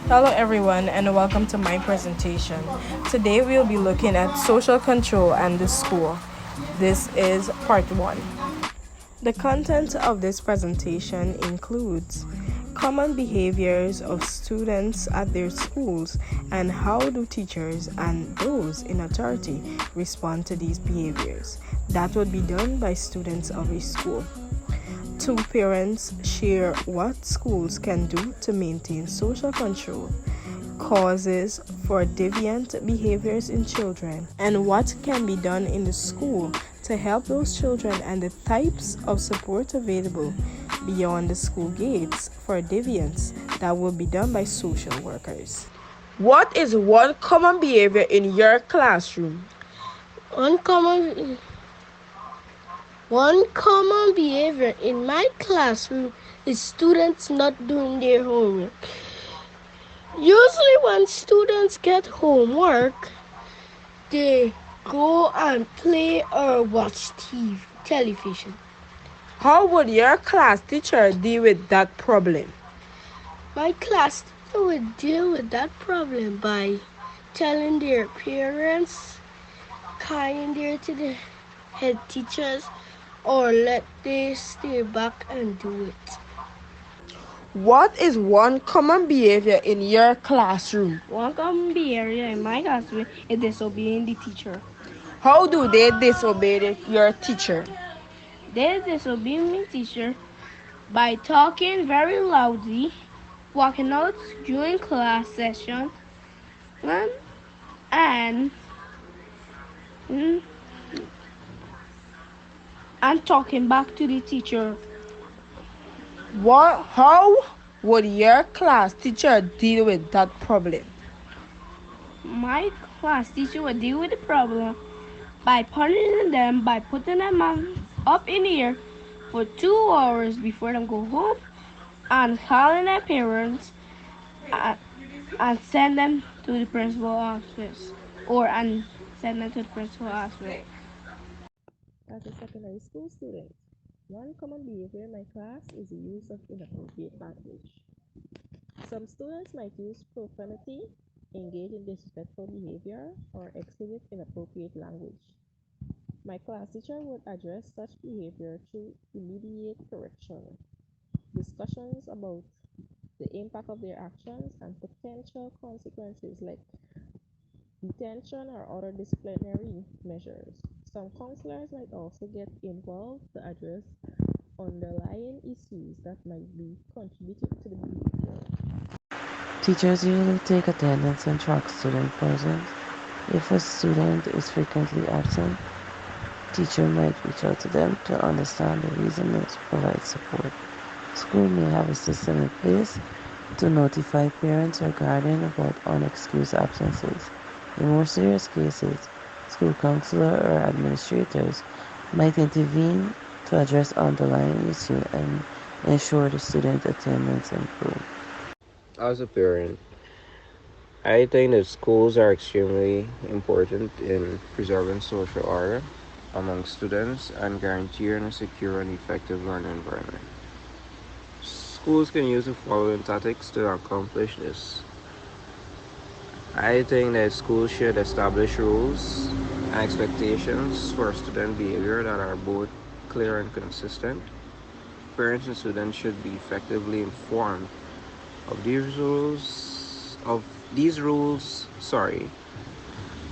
Hello everyone and welcome to my presentation. Today we'll be looking at social control and the school. This is part 1. The content of this presentation includes common behaviors of students at their schools and how do teachers and those in authority respond to these behaviors. That would be done by students of a school. Two parents share what schools can do to maintain social control, causes for deviant behaviors in children, and what can be done in the school to help those children and the types of support available beyond the school gates for deviance that will be done by social workers. What is one common behavior in your classroom? One common One common behavior in my classroom is students not doing their homework. Usually when students get homework, they go and play or watch television. How would your class teacher deal with that problem? My class teacher would deal with that problem by telling their parents, kind there to the head teachers, or let they stay back and do it. What is one common behavior in your classroom? One common behavior in my classroom is disobeying the teacher. How do they disobey your teacher? They disobey the teacher by talking very loudly, walking out during class session, and and, mm, and talking back to the teacher. How would your class teacher deal with that problem? My class teacher would deal with the problem by punishing them by putting them up in the air for 2 hours before them go home and calling their parents and send them to the principal office and send them to the principal office. As a secondary school student, one common behavior in my class is the use of inappropriate language. Some students might use profanity, engage in disrespectful behavior, or exhibit inappropriate language. My class teacher would address such behavior through immediate correction, discussions about the impact of their actions, and potential consequences like detention or other disciplinary measures. Some counselors might also get involved to address underlying issues that might be contributing to the behavior. Teachers usually take attendance and track student presence. If a student is frequently absent, teacher might reach out to them to understand the reason and to provide support. School may have a system in place to notify parents or guardian about unexcused absences. In more serious cases, school counselor or administrators might intervene to address underlying issue and ensure the student attendance improves. As a parent, I think that schools are extremely important in preserving social order among students and guaranteeing a secure and effective learning environment. Schools can use the following tactics to accomplish this. I think that schools should establish rules and expectations for student behavior that are both clear and consistent. Parents and students should be effectively informed of these rules,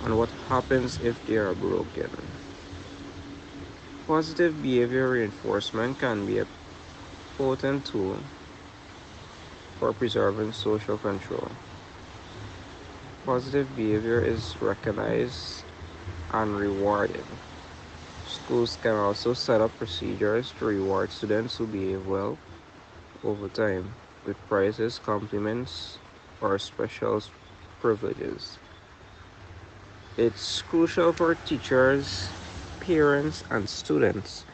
on what happens if they are broken. Positive behavior reinforcement can be a potent tool for preserving social control. Positive behavior is recognized and rewarded. Schools can also set up procedures to reward students who behave well over time with prizes, compliments, or special privileges. It's crucial for teachers, parents, and students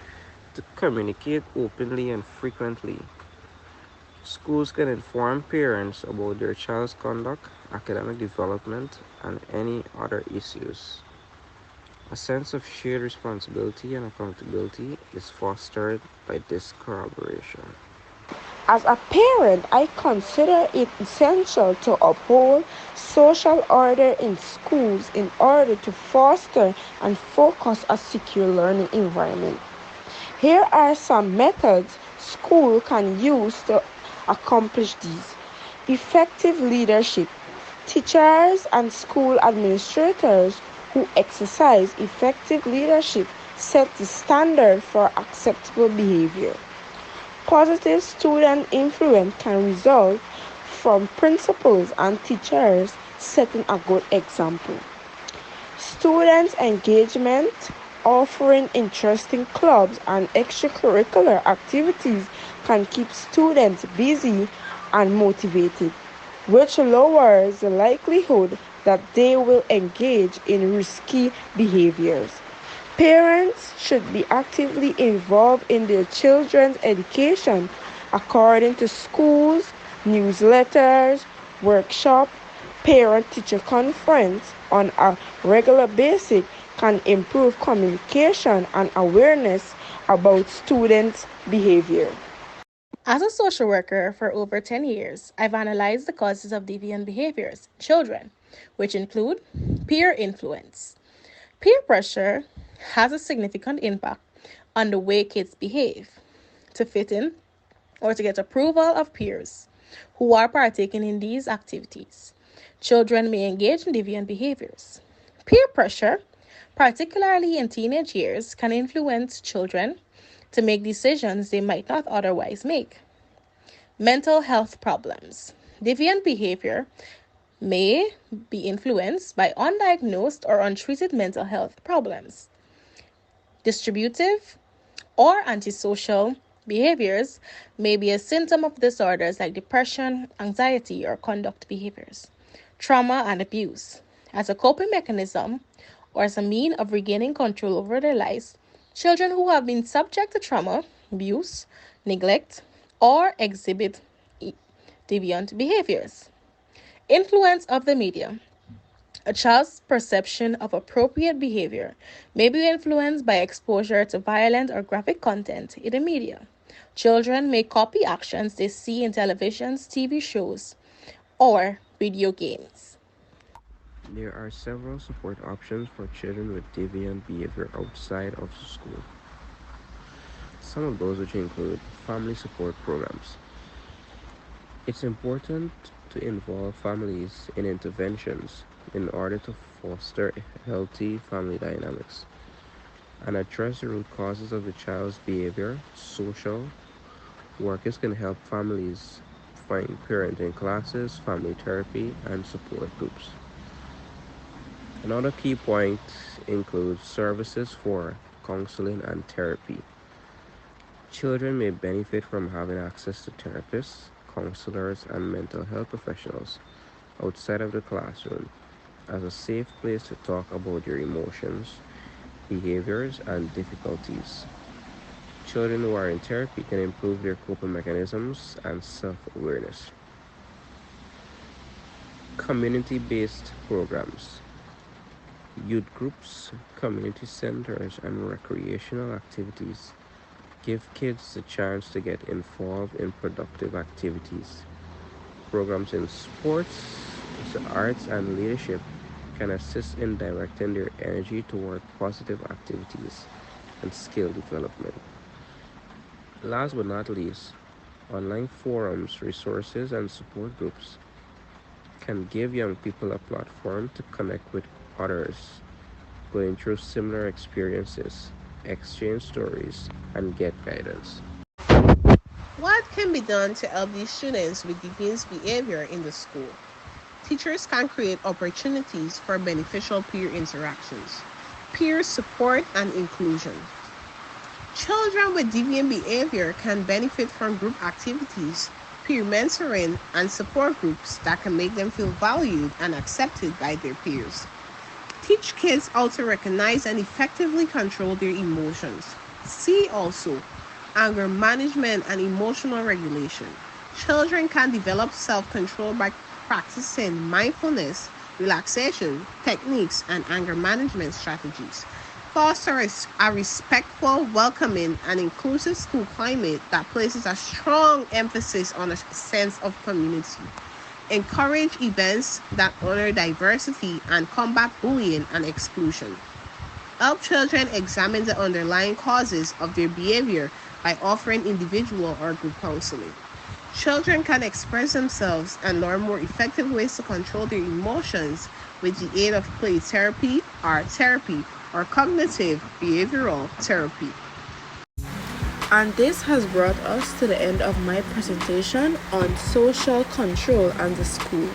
to communicate openly and frequently. Schools can inform parents about their child's conduct, academic development, and any other issues. A sense of shared responsibility and accountability is fostered by this collaboration. As a parent, I consider it essential to uphold social order in schools in order to foster and focus a secure learning environment. Here are some methods school can use to accomplish these. Effective leadership. Teachers and school administrators who exercise effective leadership set the standard for acceptable behavior. Positive student influence can result from principals and teachers setting a good example. Student engagement, offering interesting clubs and extracurricular activities can keep students busy and motivated, which lowers the likelihood that they will engage in risky behaviors. Parents should be actively involved in their children's education according to schools, newsletters, workshops, parent-teacher conference on a regular basis can improve communication and awareness about students' behavior. As a social worker for over 10 years, I've analyzed the causes of deviant behaviors in children, which include peer influence. Peer pressure has a significant impact on the way kids behave to fit in or to get approval of peers who are partaking in these activities. Children may engage in deviant behaviors. Peer pressure, particularly in teenage years, can influence children to make decisions they might not otherwise make. Mental health problems. Deviant behavior may be influenced by undiagnosed or untreated mental health problems. Distributive or antisocial behaviors may be a symptom of disorders like depression, anxiety, or conduct behaviors. Trauma and abuse. As a coping mechanism or as a mean of regaining control over their lives, children who have been subject to trauma, abuse, neglect, or exhibit deviant behaviors. Influence of the media. A child's perception of appropriate behavior may be influenced by exposure to violent or graphic content in the media. Children may copy actions they see in televisions, TV shows, or video games. There are several support options for children with deviant behavior outside of school. Some of those which include family support programs. It's important to involve families in interventions in order to foster healthy family dynamics and address the root causes of the child's behavior. Social workers can help families find parenting classes, family therapy, and support groups. Another key point includes services for counseling and therapy. Children may benefit from having access to therapists, counselors, and mental health professionals outside of the classroom as a safe place to talk about their emotions, behaviors, and difficulties. Children who are in therapy can improve their coping mechanisms and self awareness. Community based programs. Youth groups, community centers, and recreational activities give kids the chance to get involved in productive activities. Programs in sports, arts, and leadership can assist in directing their energy toward positive activities and skill development. Last but not least, online forums, resources, and support groups can give young people a platform to connect with others going through similar experiences, exchange stories, and get guidance. What can be done to help these students with deviant behavior in the school? Teachers can create opportunities for beneficial peer interactions, peer support, and inclusion. Children with deviant behavior can benefit from group activities, peer mentoring, and support groups that can make them feel valued and accepted by their peers. Teach kids how to recognize and effectively control their emotions. See also anger management and emotional regulation. Children can develop self-control by practicing mindfulness, relaxation techniques, and anger management strategies. Foster a respectful, welcoming, and inclusive school climate that places a strong emphasis on a sense of community. Encourage events that honor diversity and combat bullying and exclusion. Help children examine the underlying causes of their behavior by offering individual or group counseling. Children can express themselves and learn more effective ways to control their emotions with the aid of play therapy, art therapy, or cognitive behavioral therapy. And this has brought us to the end of my presentation on social control and the school.